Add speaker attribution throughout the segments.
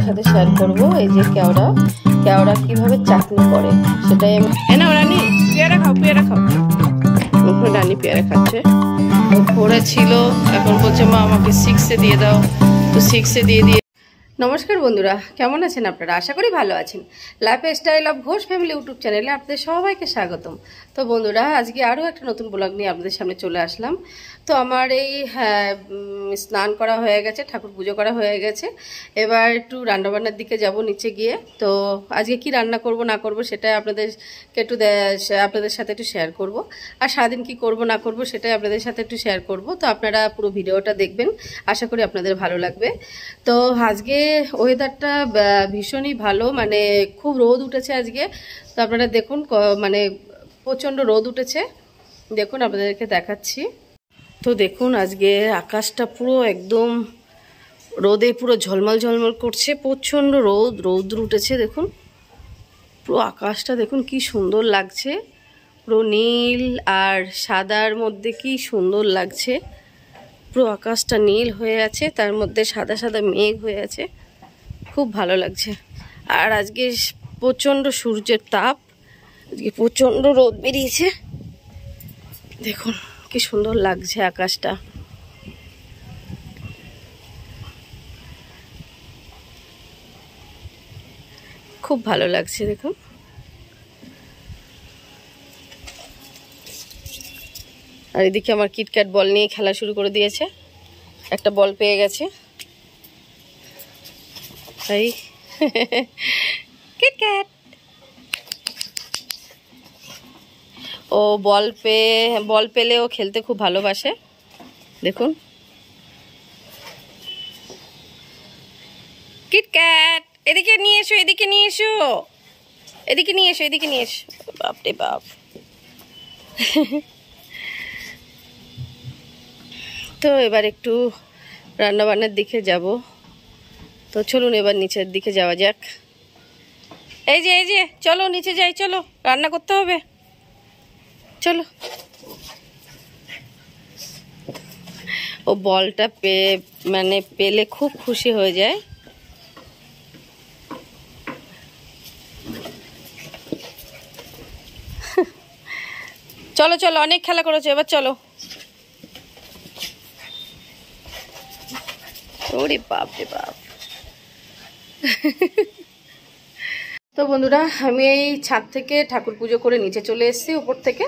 Speaker 1: আপনাদের সাথে শেয়ার করব এই যে কেওড়া কিভাবে চাটনি করে সেটাই আমি। নাও রানী, পেয়ারা খাও, পেয়ারা খাও। রানী পেয়ারা খাচ্ছে। পড়ে ছিল, এখন বলছে মা আমাকে 6-এ দিয়ে দাও, তো 6-এ দিয়ে। নমস্কার বন্ধুরা, কেমন আছেন আপনারা? আশা করি ভালো আছেন। Lifestyle of Ghosh family YouTube চ্যানেলে আপনাদের সবাইকে স্বাগতম। তো বন্ধুরা, আজকে আরও একটা নতুন ব্লগ নিয়ে আপনাদের সামনে চলে আসলাম। তো আমার এই স্নান করা হয়ে গেছে, ঠাকুর পুজো করা হয়ে গেছে। এবার একটু রান্নাবান্নার দিকে যাব নিচে গিয়ে। তো আজকে কি রান্না করব না করব সেটা আপনাদের সাথে একটু শেয়ার করব। আর সারাদিন কি করব না করব সেটাই আপনাদের সাথে একটু শেয়ার করব। তো আপনারা পুরো ভিডিওটা দেখবেন, আশা করি আপনাদের ভালো লাগবে। তো আজকে ওয়েদারটা ভীষণই ভালো, মানে খুব রোদ উঠেছে আজকে। তো আপনারা দেখুন, মানে প্রচণ্ড রোদ উঠেছে। দেখুন, আপনাদেরকে দেখাচ্ছি। তো দেখুন, আজকে আকাশটা পুরো একদম রোদে পুরো ঝলমল ঝলমল করছে। প্রচণ্ড রৌদ্র উঠেছে। দেখুন পুরো আকাশটা দেখুন কি সুন্দর লাগছে, পুরো নীল আর সাদার মধ্যে কি সুন্দর লাগছে। পুরো আকাশটা নীল হয়ে আছে, তার মধ্যে সাদা সাদা মেঘ হয়ে আছে, খুব ভালো লাগছে। আর আজকে প্রচণ্ড সূর্যের তাপ, আজকে প্রচণ্ড রোদ বেরিয়েছে। দেখুন কি সুন্দর লাগছে আকাশটা। খুব ভালো লাগছে দেখুন। আর এদিকে আমার কিটক্যাট বল নিয়ে খেলা শুরু করে দিয়েছে, একটা বল পেয়ে গেছে। তাই কিটক্যাট ও বল পেলে ও খেলতে খুব ভালোবাসে। দেখুন কিটক্যাট, এদিকে নিয়ে এসো, এদিকে নিয়ে এসো, এদিকে নিয়ে এসো, এদিকে নিয়ে এসো। বাপ রে বাপ। তো এবার একটু রান্নাবান্নার দিকে যাব। তো চলুন এবার নিচের দিকে যাওয়া যাক। এই যে চলো নিচে যাই, চলো রান্না করতে হবে, চলো। ও বলটা পেলে খুব খুশি হয়ে যায়। চলো চলো, অনেক খেলা করেছো, এবার চলো। ওরে বাপ রে বাপ। তো বন্ধুরা, আমি এই ছাদ থেকে ঠাকুর পুজো করে নিচে চলে এসেছি উপর থেকে।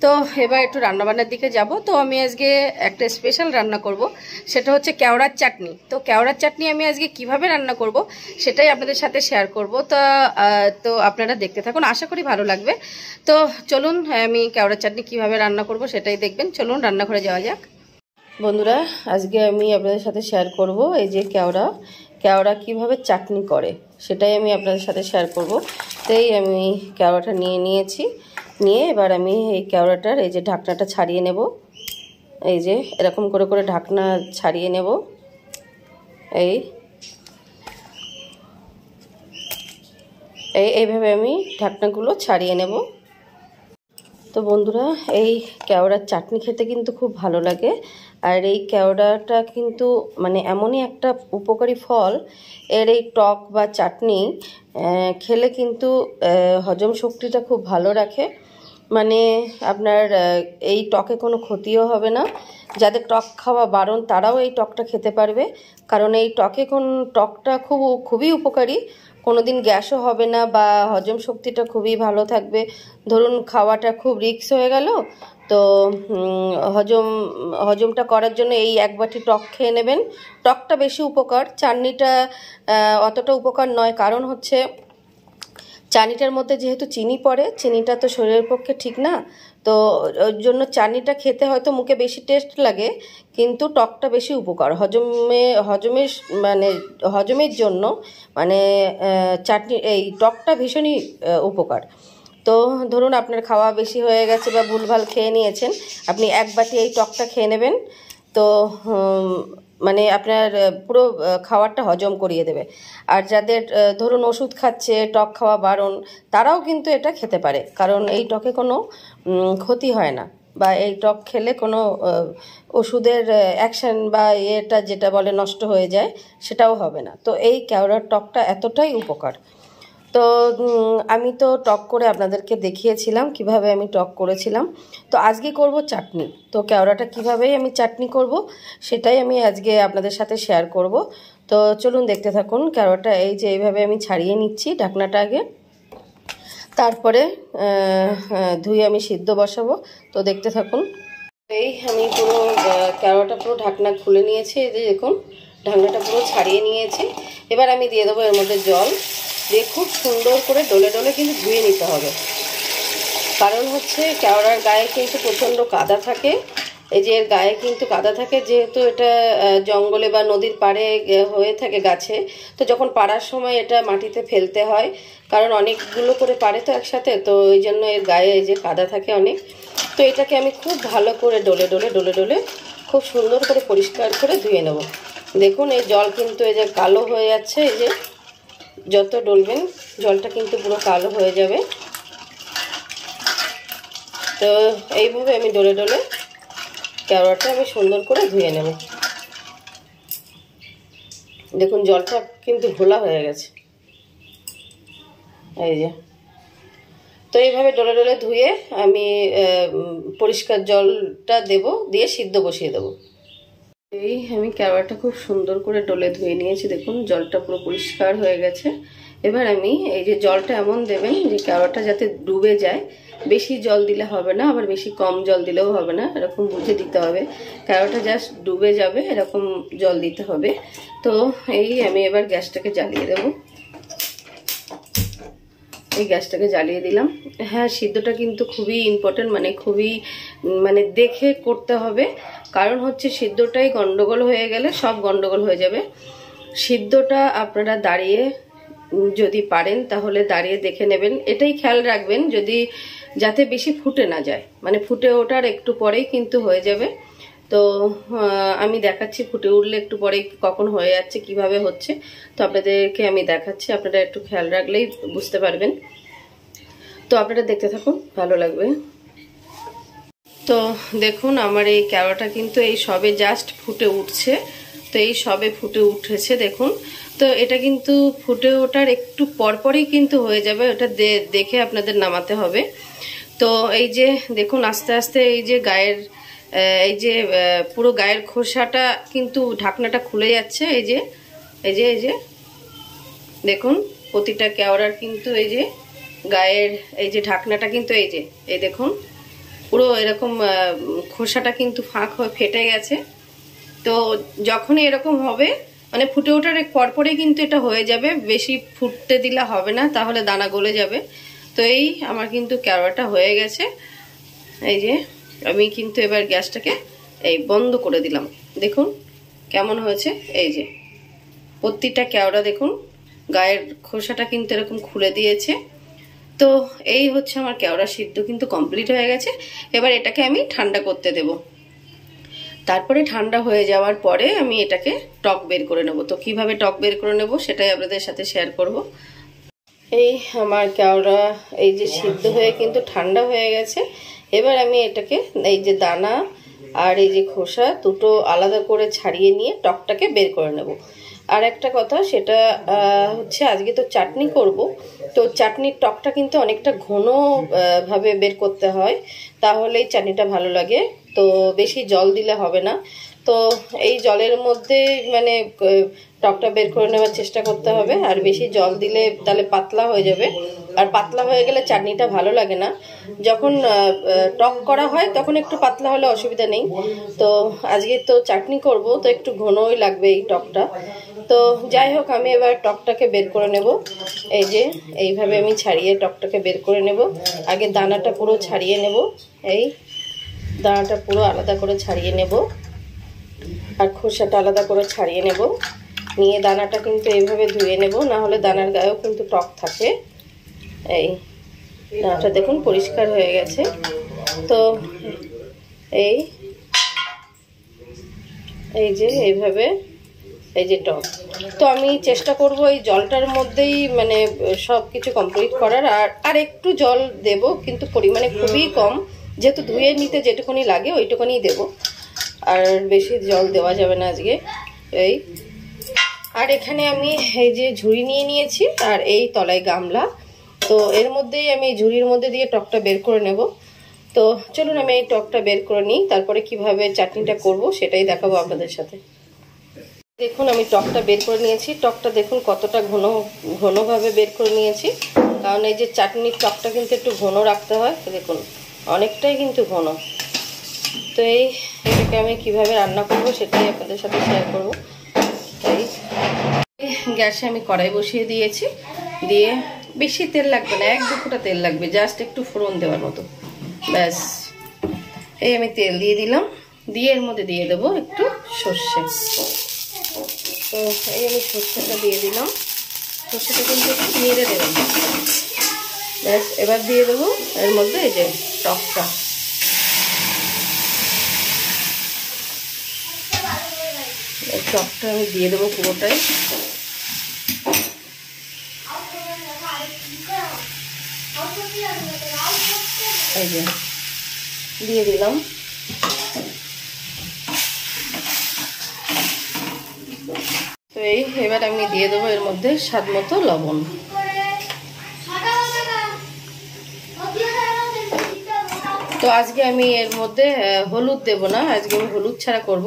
Speaker 1: তো এবার একটু রান্নাবান্নার দিকে যাব। তো আমি আজকে একটা স্পেশাল রান্না করব, সেটা হচ্ছে কেওড়ার চাটনি। তো কেওড়ার চাটনি আমি আজকে কিভাবে রান্না করব সেটাই আপনাদের সাথে শেয়ার করব। তো আপনারা দেখতে থাকুন, আশা করি ভালো লাগবে। তো চলুন, আমি কেওড়ার চাটনি কিভাবে রান্না করব সেটাই দেখবেন। চলুন রান্নাঘরে যাওয়া যাক। বন্ধুরা, আজকে আমি আপনাদের সাথে শেয়ার করব এই যে কেওড়া কিভাবে চাটনি করে সেটাই আমি আপনাদের সাথে শেয়ার করব। তাই আমি কেওড়াটা নিয়েছি, এবার আমি এই কেওড়াটার এই যে ঢাকনাটা ছাড়িয়ে নেব। এই যে এরকম করে করে ঢাকনা ছাড়িয়ে নেব। এইভাবে আমি ঢাকনাগুলো ছাড়িয়ে নেব। তো বন্ধুরা, এই কেওড়ার চাটনি খেতে কিন্তু খুব ভালো লাগে। আর এই কেওড়াটা কিন্তু মানে এমনই একটা উপকারী ফল, এর এই টক বা চাটনি খেলে কিন্তু হজম শক্তিটা খুব ভালো রাখে। মানে আপনার এই টকে কোনো ক্ষতিও হবে না। যাদের টক খাওয়া বারণ তারাও এই টকটা খেতে পারবে, কারণ এই টকটা খুবই উপকারী। কোনোদিন গ্যাসও হবে না বা হজম শক্তিটা খুবই ভালো থাকবে। ধরুন খাওয়াটা খুব রিস্ক হয়ে গেল, তো হজমটা করার জন্য এই এক বাটি টক খেয়ে নেবেন। টকটা বেশি উপকার, চাটনিটা অতটা উপকার নয়। কারণ হচ্ছে চাটনিটার মধ্যে যেহেতু চিনি পড়ে, চিনিটা তো শরীরের পক্ষে ঠিক না। তো ওর জন্য চাটনিটা খেতে হয়তো মুখে বেশি টেস্ট লাগে, কিন্তু টকটা বেশি উপকার হজমের জন্য। মানে এই টকটা ভীষণই উপকার। তো ধরুন আপনার খাওয়া বেশি হয়ে গেছে বা ভুলভাল খেয়ে নিয়েছেন, আপনি এক বাটি এই টকটা খেয়ে নেবেন। তো মানে আপনার পুরো খাবারটা হজম করিয়ে দেবে। আর যাদের ধরুন ওষুধ খাচ্ছে, টক খাওয়া বারণ, তারাও কিন্তু এটা খেতে পারে, কারণ এই টকে কোনো ক্ষতি হয় না। বা এই টক খেলে কোনো ওষুধের অ্যাকশন বা এটা যেটা বলে নষ্ট হয়ে যায় সেটাও হবে না। তো এই কেওড়ার টকটা এতটাই উপকার। তো আমি তো টক করে আপনাদেরকে দেখিয়েছিলাম কিভাবে আমি টক করেছিলাম। তো আজকে করব চাটনি। তো কেওড়াটা কিভাবে আমি চাটনি করব সেটাই আমি আজকে আপনাদের সাথে শেয়ার করব। তো চলুন দেখতে থাকুন। কেওড়াটা এই যে এইভাবে আমি ছাড়িয়ে নিচ্ছি ঢাকনাটা আগে, তারপরে ধুয়ে আমি সিদ্ধ বসাবো। তো দেখতে থাকুন। এই আমি পুরো কেওড়াটা পুরো ঢাকনা খুলে নিয়েছি, এই যে দেখুন ঢাকনাটা পুরো ছাড়িয়ে নিয়েছি। এবার আমি দিয়ে দেবো এর মধ্যে জল দিয়ে খুব সুন্দর করে ডলে ডলে কিন্তু ধুয়ে নিতে হবে। কারণ হচ্ছে কেওড়ার গায়ে কিন্তু প্রচণ্ড কাদা থাকে, এই যে এর গায়ে কিন্তু কাদা থাকে, যেহেতু এটা জঙ্গলে বা নদীর পাড়ে হয়ে থাকে গাছে। তো যখন পাড়ার সময় এটা মাটিতে ফেলতে হয়, কারণ অনেকগুলো করে পাড়ে তো একসাথে, তো ওই জন্য এর গায়ে এই যে কাদা থাকে অনেক। তো এটাকে আমি খুব ভালো করে ডলে ডলে ডলে ডলে খুব সুন্দর করে পরিষ্কার করে ধুয়ে নেব। দেখুন এই জল কিন্তু এই যে কালো হয়ে যাচ্ছে, এই যে যত ডলবেন জলটা কিন্তু পুরো কালো হয়ে যাবে। তো এইভাবে আমি ডলে ডলে কেওড়াটা আমি সুন্দর করে ধুয়ে নেব। দেখুন জলটা কিন্তু ঘোলা হয়ে গেছে, এই যে। তো এইভাবে ডলে ডলে ধুয়ে আমি পরিষ্কার জলটা দেব, দিয়ে সিদ্ধ বসিয়ে দেব। এই আমি কেওড়াটা খুব সুন্দর করে ডলে ধুয়ে নিয়েছি, দেখুন জলটা পুরো পরিষ্কার হয়ে গেছে। এবার আমি এই যে জলটা এমন দেবেন যে কেওড়াটা যাতে ডুবে যায়, বেশি জল দিলে হবে না, আবার বেশি কম জল দিলেও হবে না, এরকম বুঝে দিতে হবে। কেওড়াটা জাস্ট ডুবে যাবে এরকম জল দিতে হবে। তো এই আমি এবার গ্যাসটাকে জ্বালিয়ে দেব। এই গ্যাসটাকে জ্বালিয়ে দিলাম। হ্যাঁ, সিদ্ধটা কিন্তু খুবই ইম্পর্টেন্ট, মানে দেখে করতে হবে। কারণ হচ্ছে সিদ্ধটাই গন্ডগোল হয়ে গেলে সব গন্ডগোল হয়ে যাবে। সিদ্ধটা আপনারা দাঁড়িয়ে যদি পারেন তাহলে দাঁড়িয়ে দেখে নেবেন, এটাই খেয়াল রাখবেন যদি যাতে বেশি ফুটে না যায়, মানে ফুটে ওঠার একটু পরেই কিন্তু হয়ে যাবে। তো আমি দেখাচ্ছি ফুটে উঠলে একটু পরে কখন হয়ে যাচ্ছে, কিভাবে হচ্ছে, তো আপনাদেরকে আমি দেখাচ্ছি। আপনারা একটু খেয়াল রাখলেই বুঝতে পারবেন। তো আপনারা দেখতে থাকুন, ভালো লাগবে। তো দেখুন আমার এই কেওড়াটা কিন্তু এই সবে জাস্ট ফুটে উঠছে। তো এই সবে ফুটে উঠেছে দেখুন। তো এটা কিন্তু ফুটে ওঠার একটু পরপরই কিন্তু হয়ে যাবে, ওটা দেখে আপনাদের নামাতে হবে। তো এই যে দেখুন আস্তে আস্তে এই যে গায়ের এই যে পুরো গায়ের খোসাটা কিন্তু ঢাকনাটা খুলে যাচ্ছে, এই যে এই যে এই যে দেখুন প্রতিটা কেওড়ার কিন্তু এই যে গায়ের এই যে ঢাকনাটা কিন্তু এই যে এই দেখুন পুরো এরকম খোসাটা কিন্তু ফাঁক হয়ে ফেটে গেছে। তো যখনই এরকম হবে মানে ফুটে ওঠার পরপরই কিন্তু এটা হয়ে যাবে, বেশি ফুটতে দিলে হবে না, তাহলে দানা গলে যাবে। তো এই আমার কিন্তু কেওড়াটা হয়ে গেছে। এই যে আমি কিন্তু এবার গ্যাসটাকে এই বন্ধ করে দিলাম। দেখুন কেমন হয়েছে, এই যে প্রতিটা কেওড়া দেখুন গায়ের খোসাটা কিন্তু এরকম খুলে দিয়েছে। তো এই হচ্ছে আমার কেওড়া সিদ্ধ কিন্তু কমপ্লিট হয়ে গেছে। এবার এটাকে আমি ঠান্ডা করতে দেব। তারপরে ঠান্ডা হয়ে যাওয়ার পরে আমি এটাকে টক বের করে নেব। তো কিভাবে টক বের করে নেব সেটাই আপনাদের সাথে শেয়ার করব। এই আমার কেওড়া এই যে সিদ্ধ হয়ে কিন্তু ঠান্ডা হয়ে গেছে। এবার আমি এটাকে এই যে দানা আর এই যে খোসা দুটো আলাদা করে ছাড়িয়ে নিয়ে টকটাকে বের করে নেব। আর একটা কথা, সেটা হচ্ছে আজকে তো চাটনি করব, তো চাটনির টকটা কিন্তু অনেকটা ঘন ভাবে বের করতে হয়, তাহলেই চাটনিটা ভালো লাগে। তো বেশি জল দিলে হবে না। তো এই জলের মধ্যে মানে টকটা বের করে নেওয়ার চেষ্টা করতে হবে। আর বেশি জল দিলে তাহলে পাতলা হয়ে যাবে, আর পাতলা হয়ে গেলে চাটনিটা ভালো লাগে না। যখন টক করা হয় তখন একটু পাতলা হলে অসুবিধা নেই। তো আজকে তো চাটনি করব, তো একটু ঘনই লাগবে এই টকটা। তো যাই হোক, আমি এবার টকটাকে বের করে নেব। এই যে এইভাবে আমি ছাড়িয়ে টকটাকে বের করে নেব। আগে দানাটা পুরো ছাড়িয়ে নেব, এই দানাটা পুরো আলাদা করে ছাড়িয়ে নেব, আর খোসাটা আলাদা করে ছাড়িয়ে নেব। নিয়ে দানাটা কিন্তু এইভাবে ধুয়ে নেব, না হলে দানার গায়েও কিন্তু টক থাকে। এই দানাটা দেখুন পরিষ্কার হয়ে গেছে। তো এই যে এইভাবে এই যে টক, তো আমি চেষ্টা করব এই জলটার মধ্যেই মানে সব কিছু কমপ্লিট করার। আর একটু জল দেব, কিন্তু পরিমাণে খুবই কম, যেহেতু ধুয়ে নিতে যেটুকুনি লাগে ওইটুকুনি দেব, আর বেশি জল দেওয়া যাবে না আজকে। এই আর এখানে আমি এই যে ঝুড়ি নিয়ে নিয়েছি, আর এই তলায় গামলা। তো এর মধ্যেই আমি ঝুড়ির মধ্যে দিয়ে টকটা বের করে নেব। তো চলুন আমি এই টকটা বের করে নিই, তারপরে কিভাবে চাটনিটা করব সেটাই দেখাবো আপনাদের সাথে। দেখুন আমি টকটা বের করে নিয়েছি। টকটা দেখুন কতটা ঘনভাবে বের করে নিয়েছি, কারণ এই যে চাটনির টকটা কিন্তু একটু ঘন রাখতে হয়। দেখুন অনেকটাই কিন্তু ঘন। তো এটাকে আমি কিভাবে রান্না করব সেটাই আপনাদের সাথে শেয়ার করব। তাই গ্যাসে আমি কড়াই বসিয়ে দিয়েছি, দিয়ে বেশি তেল লাগবে না, 1-2 ফোঁটা তেল লাগবে, জাস্ট একটু ফোড়ন দেওয়ার মতো, ব্যাস। এই আমি তেল দিয়ে দিলাম, দিয়ে এর মধ্যে দিয়ে দেবো একটু সর্ষে। তো এই আমি সর্ষেটা দিয়ে দিলাম, সর্ষেটা কিন্তু একটু নেড়ে দেবেন, ব্যাস। এবার দিয়ে দেবো এর মধ্যে এই যে টকটা। টকটা আমি দিয়ে দেবো পুরোটাই। এই যে দিয়ে দিলাম। তো এবার আমি দিয়ে দেবো এর মধ্যে স্বাদ মতো লবণ। তো আজকে আমি এর মধ্যে হলুদ দেব না, আজকে আমি হলুদ ছাড়া করব।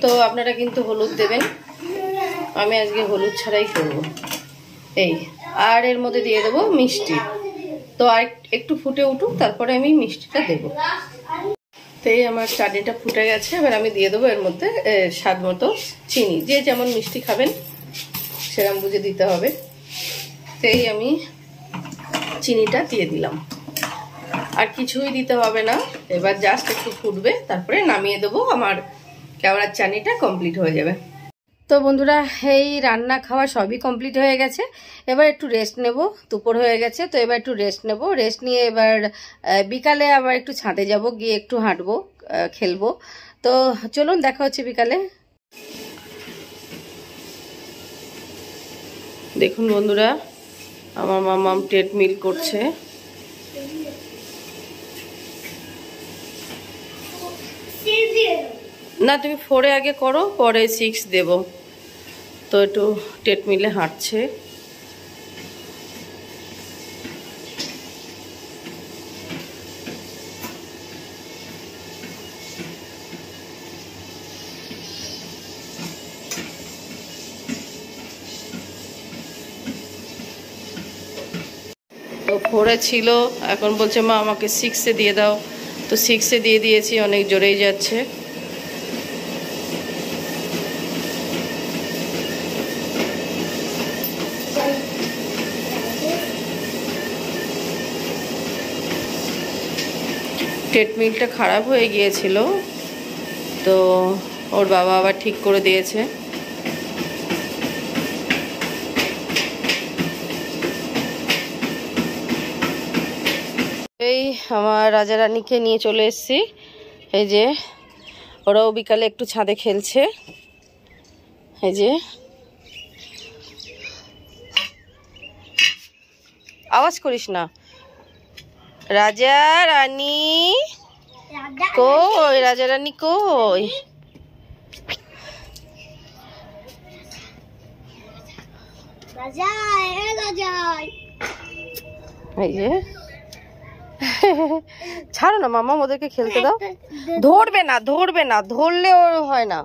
Speaker 1: তো আপনারা কিন্তু হলুদ দেবেন, আমি আজকে হলুদ ছাড়াই করব। এই আর এর মধ্যে দিয়ে দেবো মিষ্টি। তো আর একটু ফুটে উঠুক, তারপরে আমি মিষ্টিটা দেব। তো এই আমার চাটনিটা ফুটে গেছে, এবার আমি দিয়ে দেবো এর মধ্যে স্বাদ মতো চিনি। যে যেমন মিষ্টি খাবেন সেরকম বুঝে দিতে হবে। তো আমি চিনিটা দিয়ে দিলাম, আর কিছুই দিতে হবে না। এবার জাস্ট একটু ফুটবে, তারপরে নামিয়ে দেবো, আমার কেওড়ার চাটনিটা কমপ্লিট হয়ে যাবে। তো বন্ধুরা এই রান্না খাওয়া সবই কমপ্লিট হয়ে গেছে, এবার একটু রেস্ট নেব। দুপুর হয়ে গেছে, তো এবার একটু রেস্ট নেব। রেস্ট নিয়ে এবার বিকালে আবার একটু ছাদে যাব, গিয়ে একটু হাঁটবো, খেলবো। তো চলুন দেখা হচ্ছে বিকালে। দেখুন বন্ধুরা আমার মামাম ট্রেডমিল করছে। না তুমি 4 আগে করো, পরে 6 দেব। তো একটু ট্রেডমিলে হাঁটছে। তো 4 ছিল, এখন বলছে মা আমাকে 6 দিয়ে দাও। তো 6 দিয়ে দিয়েছি, অনেক জোরেই যাচ্ছে। ট্রেডমিলটা খারাপ হয়ে গিয়েছিল, তো ওর বাবা আবার ঠিক করে দিয়েছে। এই আমার রাজা রানীকে নিয়ে চলে এসেছি। এই যে ওরাও বিকালে একটু ছাদে খেলছে। এই যে আওয়াজ করিস না। রাজা রানী কই, রাজা রানী কই? এই যে ছাড়ো না মামা, ওদেরকে খেলতে দাও। ধরবে না, ধরবে না, ধরলে ওর হয় না।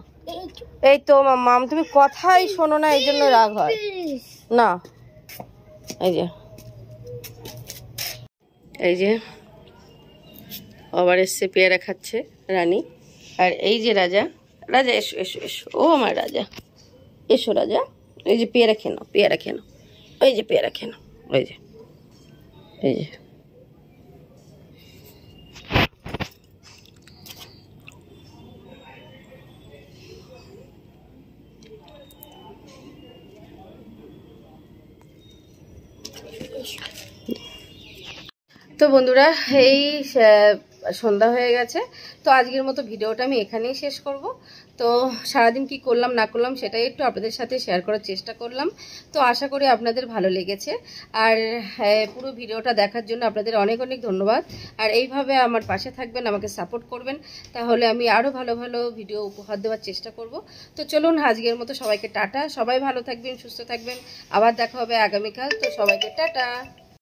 Speaker 1: এই তো মাম, তুমি কথাই শোনো না, এই জন্য রাগ হয় না। এই যে আবার এসছে, পেয়ারা খাচ্ছে রানী। আর এই যে রাজা, রাজা এসো এসো এসো, ও আমার রাজা এসো রাজা। এই যে পেয়ারা খেয়ে নাও, পেয়ারা খেয়ে নাও, ওই যে পেয়ারা খেয়ে নাও, ওই যে এই যে। তো বন্ধুরা এই সন্ধ্যা হয়ে গেছে, তো আজকের মতো ভিডিওটা আমি এখানেই শেষ করব। তো সারাদিন কি করলাম না করলাম সেটাই একটু আপনাদের সাথে শেয়ার করার চেষ্টা করলাম। তো আশা করি আপনাদের ভালো লেগেছে। আর পুরো ভিডিওটা দেখার জন্য আপনাদের অনেক অনেক ধন্যবাদ। আর এইভাবে আমার পাশে থাকবেন, আমাকে সাপোর্ট করবেন, তাহলে আমি আরও ভালো ভালো ভিডিও উপহার দেওয়ার চেষ্টা করব। তো চলুন আজকের মতো সবাইকে টাটা, সবাই ভালো থাকবেন, সুস্থ থাকবেন, আবার দেখা হবে আগামীকাল। তো সবাইকে টাটা।